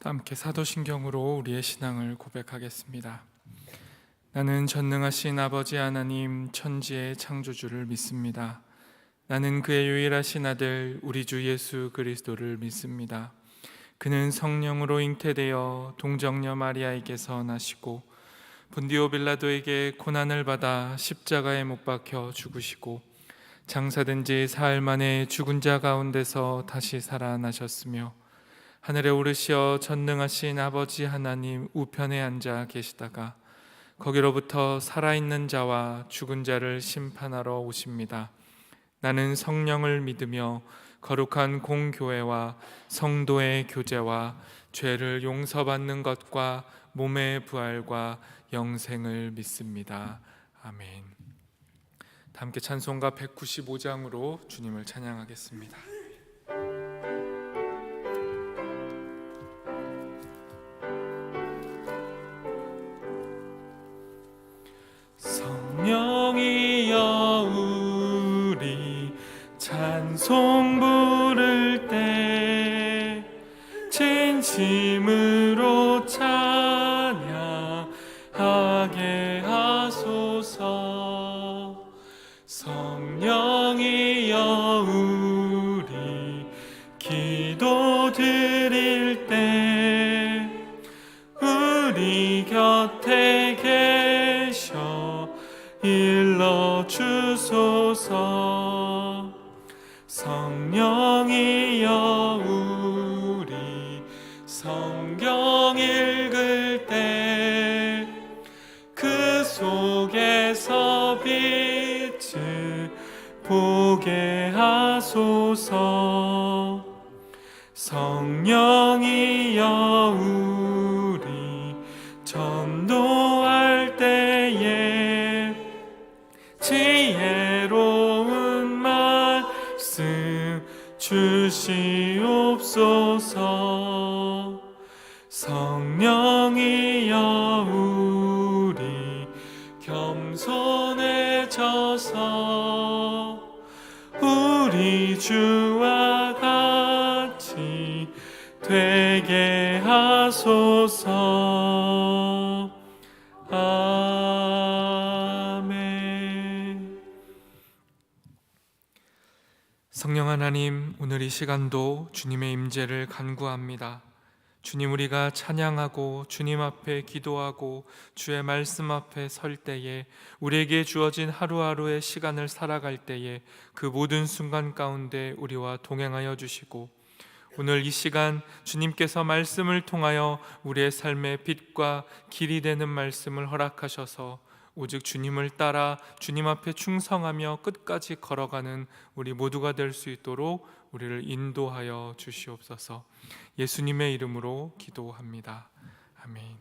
함께 사도신경으로 우리의 신앙을 고백하겠습니다. 나는 전능하신 아버지 하나님 천지의 창조주를 믿습니다. 나는 그의 유일하신 아들 우리 주 예수 그리스도를 믿습니다. 그는 성령으로 잉태되어 동정녀 마리아에게서 나시고 본디오 빌라도에게 고난을 받아 십자가에 못 박혀 죽으시고 장사된 지 사흘 만에 죽은 자 가운데서 다시 살아나셨으며 하늘에 오르시어 전능하신 아버지 하나님 우편에 앉아 계시다가 거기로부터 살아있는 자와 죽은 자를 심판하러 오십니다. 나는 성령을 믿으며 거룩한 공교회와 성도의 교제와 죄를 용서받는 것과 몸의 부활과 영생을 믿습니다. 아멘. 함께 찬송가 195장으로 주님을 찬양하겠습니다. 성령이여 우리 찬송 부를 때 진심으로 찬양하게 하소서. 성령이여 우리 기도 드릴 때 우리 곁에 계셔 일러주소서. 성령이여 우리 성경 읽을 때 그 속에서 빛을 보게 하소서. 성령이여 우리 전도할 때에 지혜로운 말씀 주시옵소서. 성령이여 우리 겸손해져서 우리 주와 같이 되게 하소서. 아멘. 성령 하나님, 오늘 이 시간도 주님의 임재를 간구합니다. 주님, 우리가 찬양하고 주님 앞에 기도하고 주의 말씀 앞에 설 때에 우리에게 주어진 하루하루의 시간을 살아갈 때에 그 모든 순간 가운데 우리와 동행하여 주시고 오늘 이 시간 주님께서 말씀을 통하여 우리의 삶의 빛과 길이 되는 말씀을 허락하셔서 오직 주님을 따라 주님 앞에 충성하며 끝까지 걸어가는 우리 모두가 될 수 있도록 우리를 인도하여 주시옵소서. 예수님의 이름으로 기도합니다. 아멘.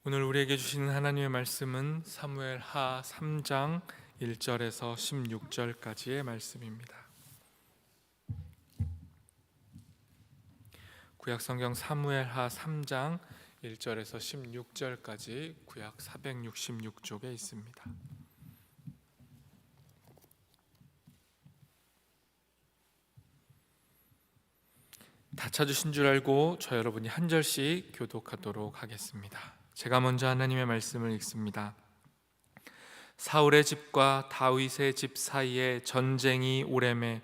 오늘 우리에게 주시는 하나님의 말씀은 사무엘하 3장 1절에서 16절까지의 말씀입니다. 구약성경 사무엘하 3장 1절에서 16절까지 구약 466쪽에 있습니다. 다 찾으신 줄 알고 저 여러분이 한 절씩 교독하도록 하겠습니다. 제가 먼저 하나님의 말씀을 읽습니다. 사울의 집과 다윗의 집 사이에 전쟁이 오래매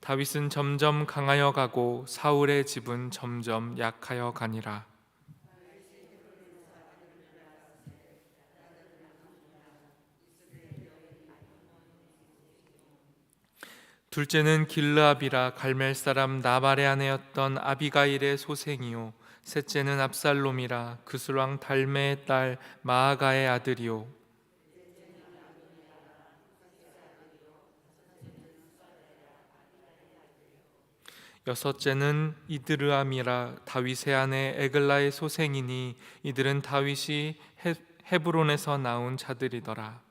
다윗은 점점 강하여 가고 사울의 집은 점점 약하여 가니라. 둘째는 길르압이라 갈멜 사람 나발의 아내였던 아비가일의 소생이요 셋째는 압살롬이라 그술왕 달메의 딸 마아가의 아들이요 여섯째는 이드르암이라 다윗의 아내 에글라의 소생이니 이들은 다윗이 헤브론에서 나온 자들이더라.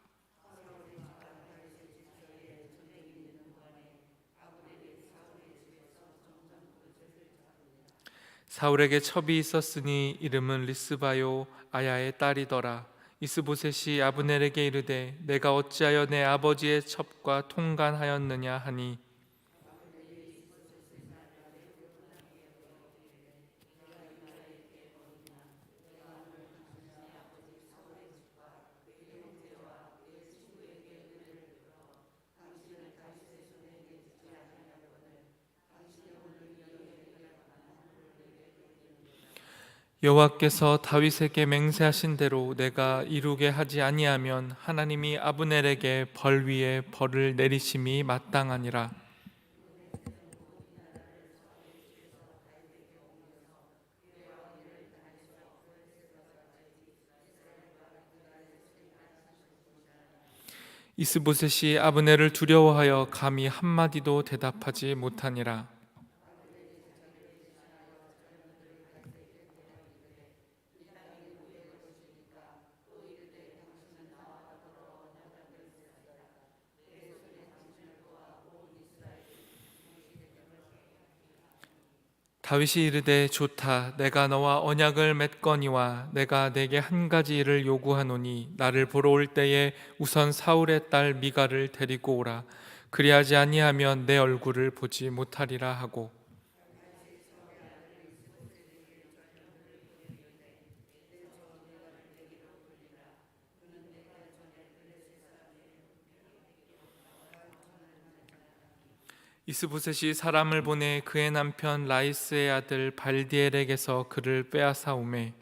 사울에게 첩이 있었으니 이름은 리스바요 아야의 딸이더라. 이스보셋이 아브넬에게 이르되 내가 어찌하여 내 아버지의 첩과 통간하였느냐 하니 여호와께서 다윗에게 맹세하신 대로 내가 이루게 하지 아니하면 하나님이 아브넬에게 벌 위에 벌을 내리심이 마땅하니라. 이스보셋이 아브넬을 두려워하여 감히 한마디도 대답하지 못하니라. 다윗이 이르되 좋다. 내가 너와 언약을 맺거니와 내가 내게 한 가지 일을 요구하노니 나를 보러 올 때에 우선 사울의 딸 미가를 데리고 오라. 그리하지 아니하면 내 얼굴을 보지 못하리라 하고, 이스보셋이 사람을 보내 그의 남편 라이스의 아들 발디엘에게서 그를 빼앗아 오매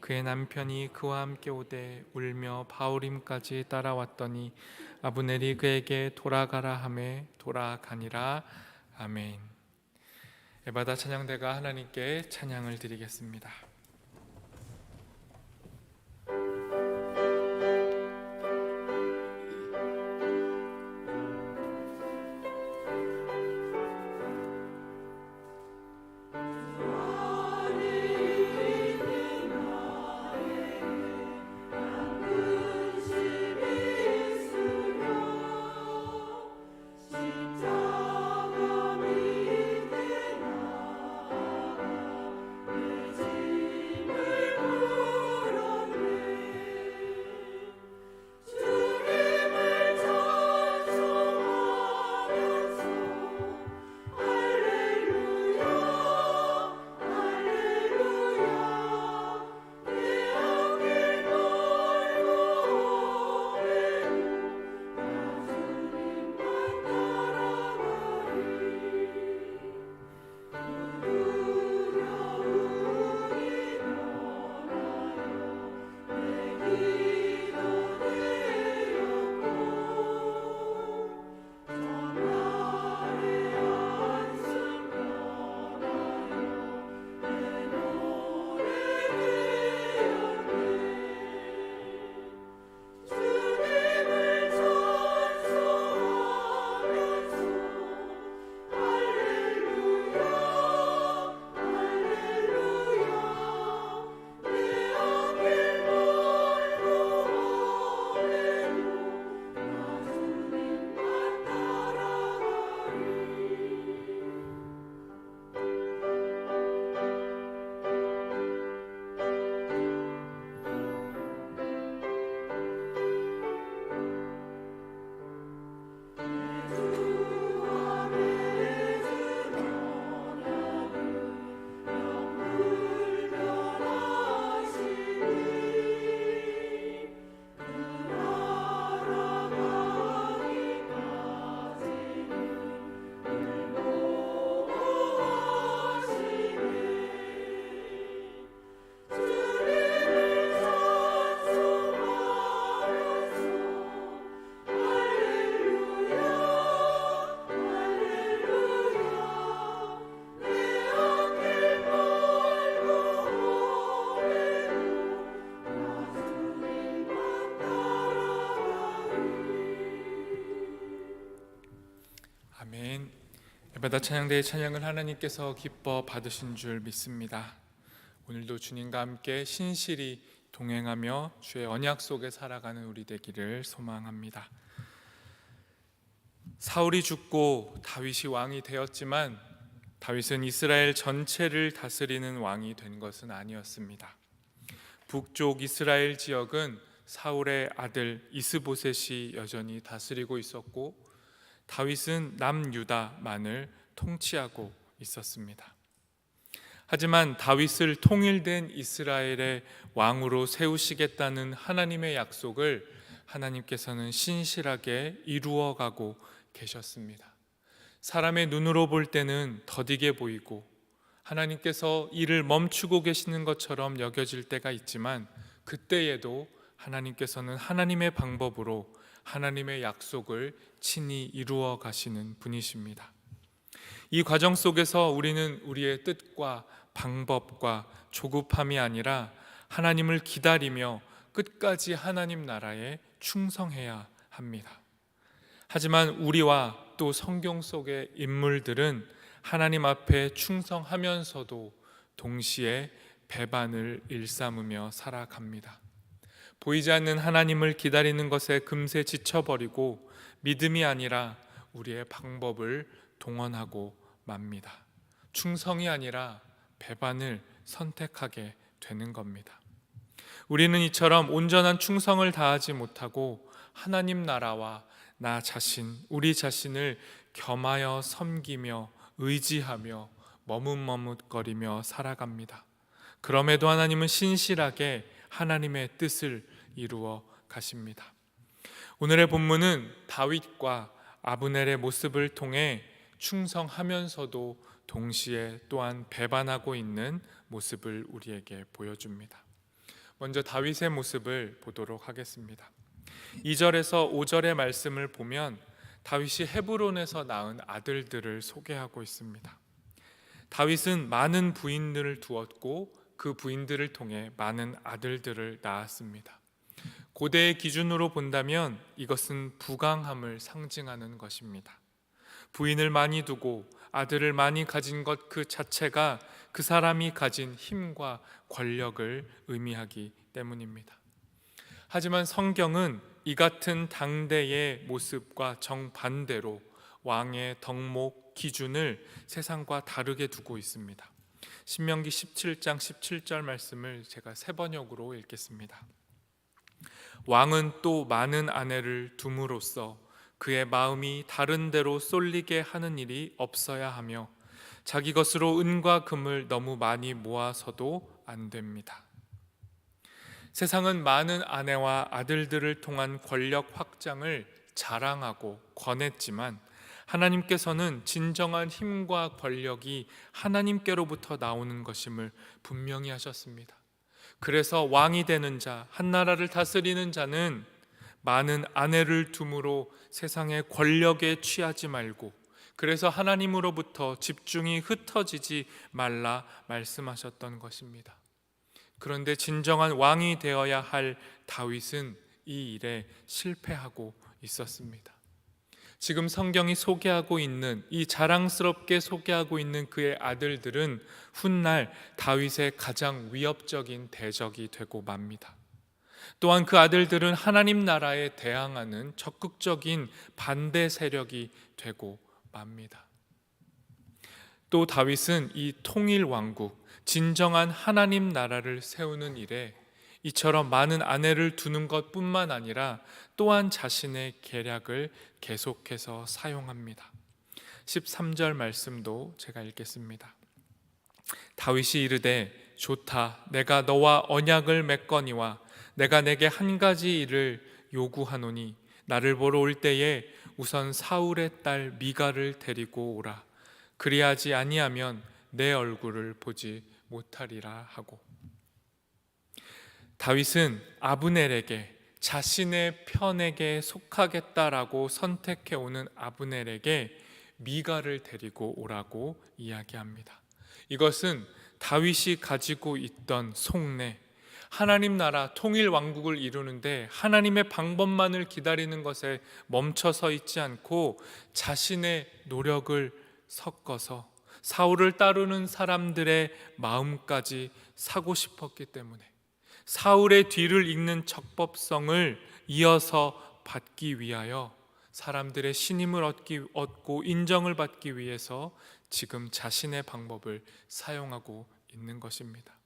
그의 남편이 그와 함께 오되 울며 바울임까지 따라왔더니 아브넬이 그에게 돌아가라 하매 돌아가니라. 아멘. 에바다 찬양대가 하나님께 찬양을 드리겠습니다. 아멘. 에바다 찬양대의 찬양을 하나님께서 기뻐 받으신 줄 믿습니다. 오늘도 주님과 함께 신실히 동행하며 주의 언약 속에 살아가는 우리 되기를 소망합니다. 사울이 죽고 다윗이 왕이 되었지만 다윗은 이스라엘 전체를 다스리는 왕이 된 것은 아니었습니다. 북쪽 이스라엘 지역은 사울의 아들 이스보셋이 여전히 다스리고 있었고 다윗은 남유다만을 통치하고 있었습니다. 하지만 다윗을 통일된 이스라엘의 왕으로 세우시겠다는 하나님의 약속을 하나님께서는 신실하게 이루어가고 계셨습니다. 사람의 눈으로 볼 때는 더디게 보이고 하나님께서 일을 멈추고 계시는 것처럼 여겨질 때가 있지만 그때에도 하나님께서는 하나님의 방법으로 하나님의 약속을 친히 이루어 가시는 분이십니다. 이 과정 속에서 우리는 우리의 뜻과 방법과 조급함이 아니라 하나님을 기다리며 끝까지 하나님 나라에 충성해야 합니다. 하지만 우리와 또 성경 속의 인물들은 하나님 앞에 충성하면서도 동시에 배반을 일삼으며 살아갑니다. 보이지 않는 하나님을 기다리는 것에 금세 지쳐버리고 믿음이 아니라 우리의 방법을 동원하고 맙니다. 충성이 아니라 배반을 선택하게 되는 겁니다. 우리는 이처럼 온전한 충성을 다하지 못하고 하나님 나라와 나 자신, 우리 자신을 겸하여 섬기며 의지하며 머뭇머뭇거리며 살아갑니다. 그럼에도 하나님은 신실하게 하나님의 뜻을 이루어 가십니다. 오늘의 본문은 다윗과 아브넬의 모습을 통해 충성하면서도 동시에 또한 배반하고 있는 모습을 우리에게 보여줍니다. 먼저 다윗의 모습을 보도록 하겠습니다. 2절에서 5절의 말씀을 보면 다윗이 헤브론에서 낳은 아들들을 소개하고 있습니다. 다윗은 많은 부인들을 두었고 그 부인들을 통해 많은 아들들을 낳았습니다. 고대의 기준으로 본다면 이것은 부강함을 상징하는 것입니다. 부인을 많이 두고 아들을 많이 가진 것 그 자체가 그 사람이 가진 힘과 권력을 의미하기 때문입니다. 하지만 성경은 이 같은 당대의 모습과 정반대로 왕의 덕목 기준을 세상과 다르게 두고 있습니다. 신명기 17장 17절 말씀을 제가 새 번역으로 읽겠습니다. 왕은 또 많은 아내를 둠으로써 그의 마음이 다른 데로 쏠리게 하는 일이 없어야 하며 자기 것으로 은과 금을 너무 많이 모아서도 안 됩니다. 세상은 많은 아내와 아들들을 통한 권력 확장을 자랑하고 권했지만 하나님께서는 진정한 힘과 권력이 하나님께로부터 나오는 것임을 분명히 하셨습니다. 그래서 왕이 되는 자, 한 나라를 다스리는 자는 많은 아내를 둠으로 세상의 권력에 취하지 말고 그래서 하나님으로부터 집중이 흩어지지 말라 말씀하셨던 것입니다. 그런데 진정한 왕이 되어야 할 다윗은 이 일에 실패하고 있었습니다. 지금 성경이 소개하고 있는 이 자랑스럽게 소개하고 있는 그의 아들들은 훗날 다윗의 가장 위협적인 대적이 되고 맙니다. 또한 그 아들들은 하나님 나라에 대항하는 적극적인 반대 세력이 되고 맙니다. 또 다윗은 이 통일 왕국, 진정한 하나님 나라를 세우는 일에 이처럼 많은 아내를 두는 것뿐만 아니라 또한 자신의 계략을 계속해서 사용합니다. 13절 말씀도 제가 읽겠습니다. 다윗이 이르되 좋다, 내가 너와 언약을 맺거니와 내가 내게 한 가지 일을 요구하노니 나를 보러 올 때에 우선 사울의 딸 미가를 데리고 오라. 그리하지 아니하면 내 얼굴을 보지 못하리라 하고, 다윗은 아브넬에게 자신의 편에게 속하겠다라고 선택해오는 아브넬에게 미가를 데리고 오라고 이야기합니다. 이것은 다윗이 가지고 있던 속내, 하나님 나라 통일 왕국을 이루는데 하나님의 방법만을 기다리는 것에 멈춰서 있지 않고 자신의 노력을 섞어서 사울을 따르는 사람들의 마음까지 사고 싶었기 때문에 사울의 뒤를 잇는 적법성을 이어서 받기 위하여 사람들의 신임을 얻고 인정을 받기 위해서 지금 자신의 방법을 사용하고 있는 것입니다.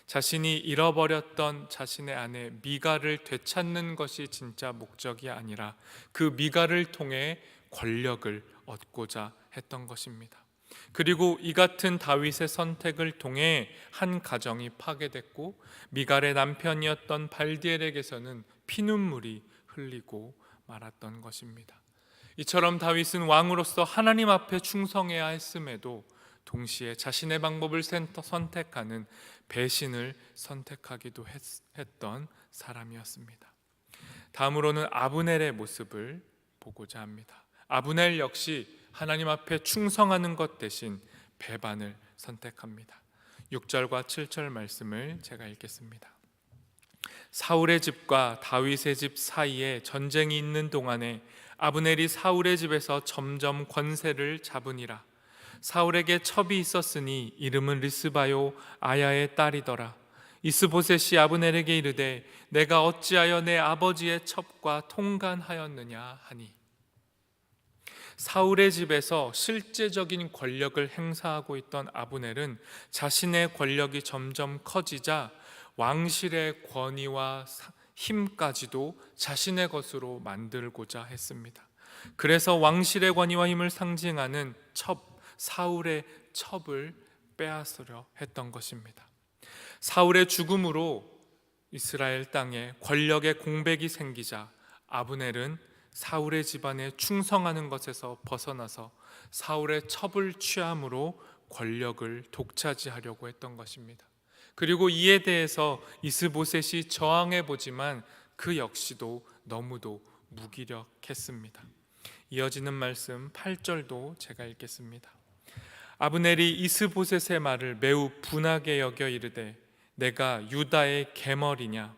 자신이 잃어버렸던 자신의 아내 미가를 되찾는 것이 진짜 목적이 아니라 그 미가를 통해 권력을 얻고자 했던 것입니다. 그리고 이 같은 다윗의 선택을 통해 한 가정이 파괴됐고 미갈의 남편이었던 발디엘에게서는 피눈물이 흘리고 말았던 것입니다. 이처럼 다윗은 왕으로서 하나님 앞에 충성해야 했음에도 동시에 자신의 방법을 선택하는 배신을 선택하기도 했던 사람이었습니다. 다음으로는 아브넬의 모습을 보고자 합니다. 아브넬 역시 하나님 앞에 충성하는 것 대신 배반을 선택합니다. 6절과 7절 말씀을 제가 읽겠습니다. 사울의 집과 다윗의 집 사이에 전쟁이 있는 동안에 아브넬이 사울의 집에서 점점 권세를 잡으니라. 사울에게 첩이 있었으니 이름은 리스바요 아야의 딸이더라. 이스보셋이 아브넬에게 이르되 내가 어찌하여 내 아버지의 첩과 통간하였느냐 하니, 사울의 집에서 실제적인 권력을 행사하고 있던 아브넬은 자신의 권력이 점점 커지자 왕실의 권위와 힘까지도 자신의 것으로 만들고자 했습니다. 그래서 왕실의 권위와 힘을 상징하는 첩, 사울의 첩을 빼앗으려 했던 것입니다. 사울의 죽음으로 이스라엘 땅에 권력의 공백이 생기자 아브넬은 사울의 집안에 충성하는 것에서 벗어나서 사울의 첩을 취함으로 권력을 독차지하려고 했던 것입니다. 그리고 이에 대해서 이스보셋이 저항해 보지만 그 역시도 너무도 무기력했습니다. 이어지는 말씀 8절도 제가 읽겠습니다. 아브넬이 이스보셋의 말을 매우 분하게 여겨 이르되 내가 유다의 계멀이냐,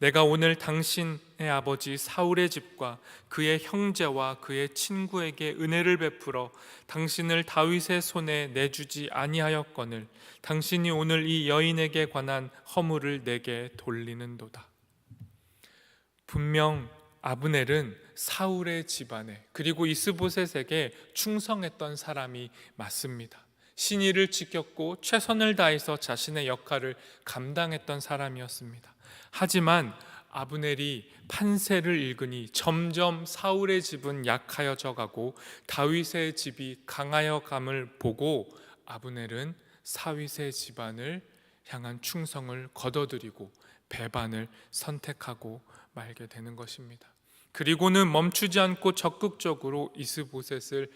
내가 오늘 당신의 아버지 사울의 집과 그의 형제와 그의 친구에게 은혜를 베풀어 당신을 다윗의 손에 내주지 아니하였거늘 당신이 오늘 이 여인에게 관한 허물을 내게 돌리는도다. 분명 아브넬은 사울의 집안에 그리고 이스보셋에게 충성했던 사람이 맞습니다. 신의를 지켰고 최선을 다해서 자신의 역할을 감당했던 사람이었습니다. 하지만 아브넬이 판세를 읽으니 점점 사울의 집은 약하여져 가고 다윗의 집이 강하여 감을 보고 아브넬은 사윗의 집안을 향한 충성을 거둬들이고 배반을 선택하고 말게 되는 것입니다. 그리고는 멈추지 않고 적극적으로 이스보셋을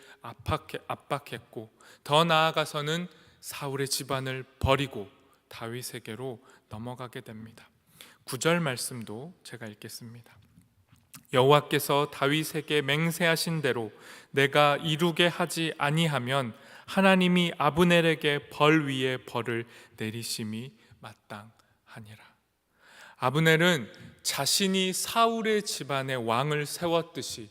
압박했고 더 나아가서는 사울의 집안을 버리고 다윗에게로 넘어가게 됩니다. 9절 말씀도 제가 읽겠습니다. 여호와께서 다윗에게 맹세하신 대로 내가 이루게 하지 아니하면 하나님이 아브넬에게 벌 위에 벌을 내리심이 마땅하니라. 아브넬은 자신이 사울의 집안에 왕을 세웠듯이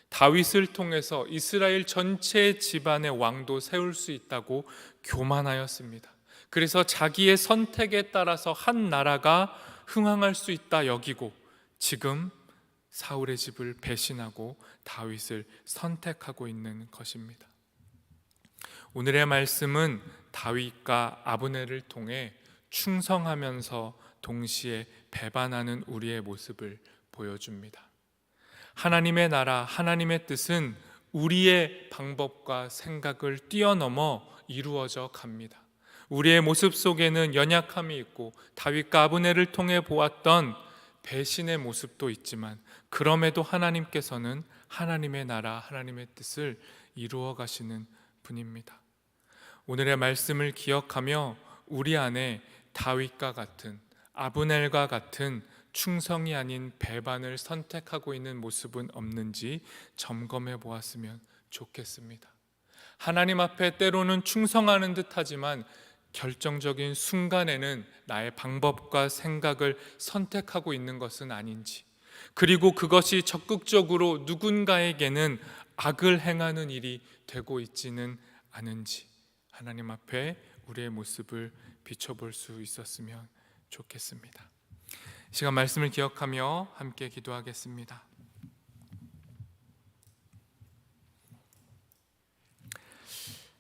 다윗을 통해서 이스라엘 전체 집안의 왕도 세울 수 있다고 교만하였습니다. 그래서 자기의 선택에 따라서 한 나라가 흥황할 수 있다 여기고 지금 사울의 집을 배신하고 다윗을 선택하고 있는 것입니다. 오늘의 말씀은 다윗과 아브넬을 통해 충성하면서 동시에 배반하는 우리의 모습을 보여줍니다. 하나님의 나라, 하나님의 뜻은 우리의 방법과 생각을 뛰어넘어 이루어져 갑니다. 우리의 모습 속에는 연약함이 있고 다윗과 아브넬을 통해 보았던 배신의 모습도 있지만 그럼에도 하나님께서는 하나님의 나라, 하나님의 뜻을 이루어 가시는 분입니다. 오늘의 말씀을 기억하며 우리 안에 다윗과 같은, 아브넬과 같은 충성이 아닌 배반을 선택하고 있는 모습은 없는지 점검해 보았으면 좋겠습니다. 하나님 앞에 때로는 충성하는 듯하지만 결정적인 순간에는 나의 방법과 생각을 선택하고 있는 것은 아닌지, 그리고 그것이 적극적으로 누군가에게는 악을 행하는 일이 되고 있지는 않은지 하나님 앞에 우리의 모습을 비춰볼 수 있었으면 좋겠습니다. 이 시간 말씀을 기억하며 함께 기도하겠습니다.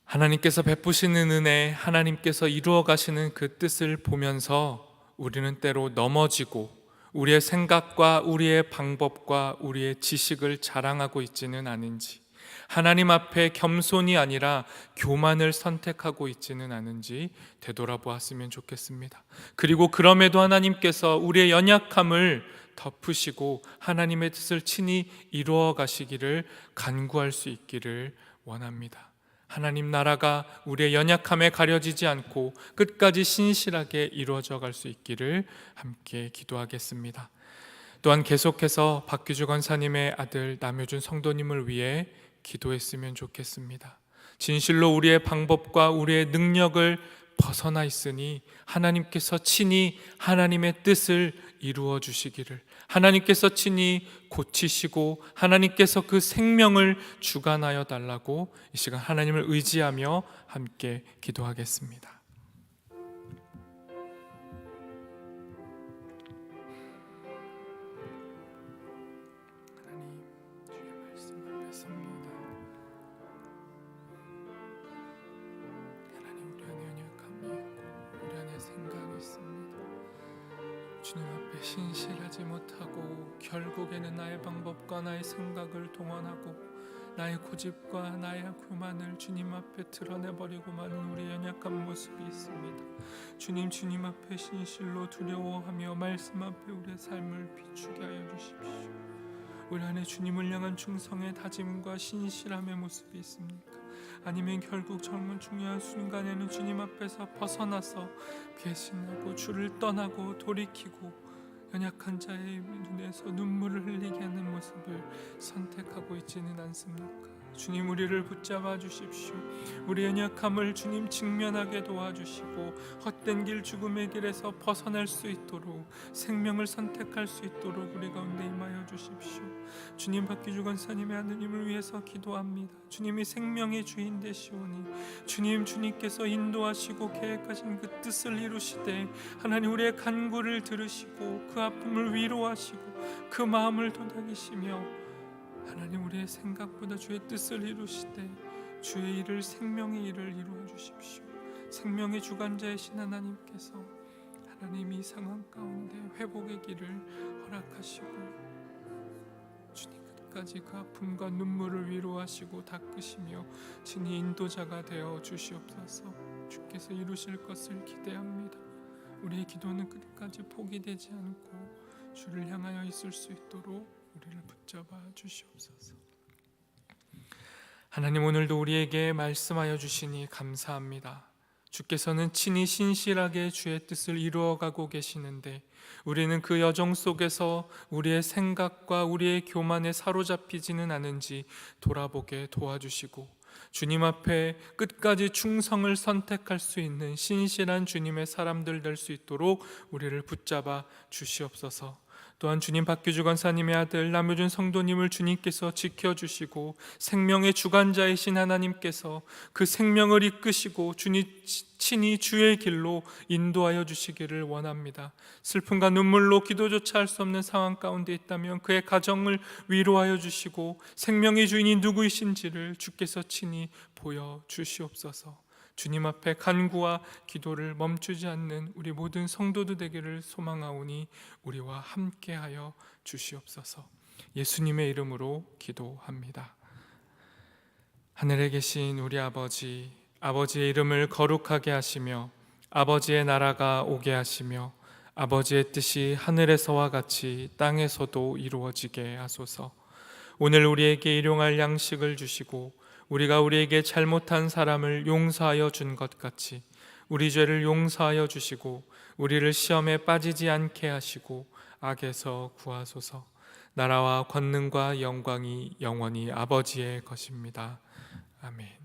하나님께서 베푸시는 은혜, 하나님께서 이루어 가시는 그 뜻을 보면서 우리는 때로 넘어지고 우리의 생각과 우리의 방법과 우리의 지식을 자랑하고 있지는 않은지, 하나님 앞에 겸손이 아니라 교만을 선택하고 있지는 않은지 되돌아보았으면 좋겠습니다. 그리고 그럼에도 하나님께서 우리의 연약함을 덮으시고 하나님의 뜻을 친히 이루어 가시기를 간구할 수 있기를 원합니다. 하나님 나라가 우리의 연약함에 가려지지 않고 끝까지 신실하게 이루어져 갈 수 있기를 함께 기도하겠습니다. 또한 계속해서 박규주 권사님의 아들 남효준 성도님을 위해 기도했으면 좋겠습니다. 진실로 우리의 방법과 우리의 능력을 벗어나 있으니 하나님께서 친히 하나님의 뜻을 이루어 주시기를, 하나님께서 친히 고치시고 하나님께서 그 생명을 주관하여 달라고 이 시간 하나님을 의지하며 함께 기도하겠습니다. 하나님, 주의 말씀 앞에 섭니다. 하나님, 우리 안에 연약함이 있고 우리 안에 생각이 있습니다. 주님 앞에 신실하지 못하고 결국에는 나의 방법과 나의 생각을 동원하고 나의 고집과 나의 교만을 주님 앞에 드러내버리고 마는 우리 연약한 모습이 있습니다. 주님 앞에 신실로 두려워하며 말씀 앞에 우리의 삶을 비추게 하여 주십시오. 우리 안에 주님을 향한 충성의 다짐과 신실함의 모습이 있습니까? 아니면 결국 정말 중요한 순간에는 주님 앞에서 벗어나서 배신하고 주를 떠나고 돌이키고 연약한 자의 눈에서 눈물을 흘리게 하는 모습을 선택하고 있지는 않습니까? 주님, 우리를 붙잡아 주십시오. 우리 연약함을 주님 직면하게 도와주시고 헛된 길, 죽음의 길에서 벗어날 수 있도록, 생명을 선택할 수 있도록 우리 가운데 임하여 주십시오. 주님, 박규주 권사님의 아드님을 위해서 기도합니다. 주님이 생명의 주인 되시오니 주님께서 인도하시고 계획하신 그 뜻을 이루시되 하나님, 우리의 간구를 들으시고 그 아픔을 위로하시고 그 마음을 도닥이시며 하나님, 우리의 생각보다 주의 뜻을 이루시되 주의 일을, 생명의 일을 이루어 주십시오. 생명의 주관자이신 하나님께서 하나님, 이 상황 가운데 회복의 길을 허락하시고 주님 끝까지 그 아픔과 눈물을 위로하시고 닦으시며 친히 인도자가 되어 주시옵소서. 주께서 이루실 것을 기대합니다. 우리의 기도는 끝까지 포기되지 않고 주를 향하여 있을 수 있도록 우리를 붙잡아 주시옵소서. 하나님, 오늘도 우리에게 말씀하여 주시니 감사합니다. 주께서는 친히 신실하게 주의 뜻을 이루어가고 계시는데 우리는 그 여정 속에서 우리의 생각과 우리의 교만에 사로잡히지는 않은지 돌아보게 도와주시고 주님 앞에 끝까지 충성을 선택할 수 있는 신실한 주님의 사람들 될 수 있도록 우리를 붙잡아 주시옵소서. 또한 주님, 박규주 권사님의 아들 남효준 성도님을 주님께서 지켜주시고 생명의 주관자이신 하나님께서 그 생명을 이끄시고 주님 친히 주의 길로 인도하여 주시기를 원합니다. 슬픔과 눈물로 기도조차 할 수 없는 상황 가운데 있다면 그의 가정을 위로하여 주시고 생명의 주인이 누구이신지를 주께서 친히 보여주시옵소서. 주님 앞에 간구와 기도를 멈추지 않는 우리 모든 성도들 되기를 소망하오니 우리와 함께하여 주시옵소서. 예수님의 이름으로 기도합니다. 하늘에 계신 우리 아버지, 아버지의 이름을 거룩하게 하시며 아버지의 나라가 오게 하시며 아버지의 뜻이 하늘에서와 같이 땅에서도 이루어지게 하소서. 오늘 우리에게 일용할 양식을 주시고 우리가 우리에게 잘못한 사람을 용서하여 준 것 같이 우리 죄를 용서하여 주시고 우리를 시험에 빠지지 않게 하시고 악에서 구하소서. 나라와 권능과 영광이 영원히 아버지의 것입니다. 아멘.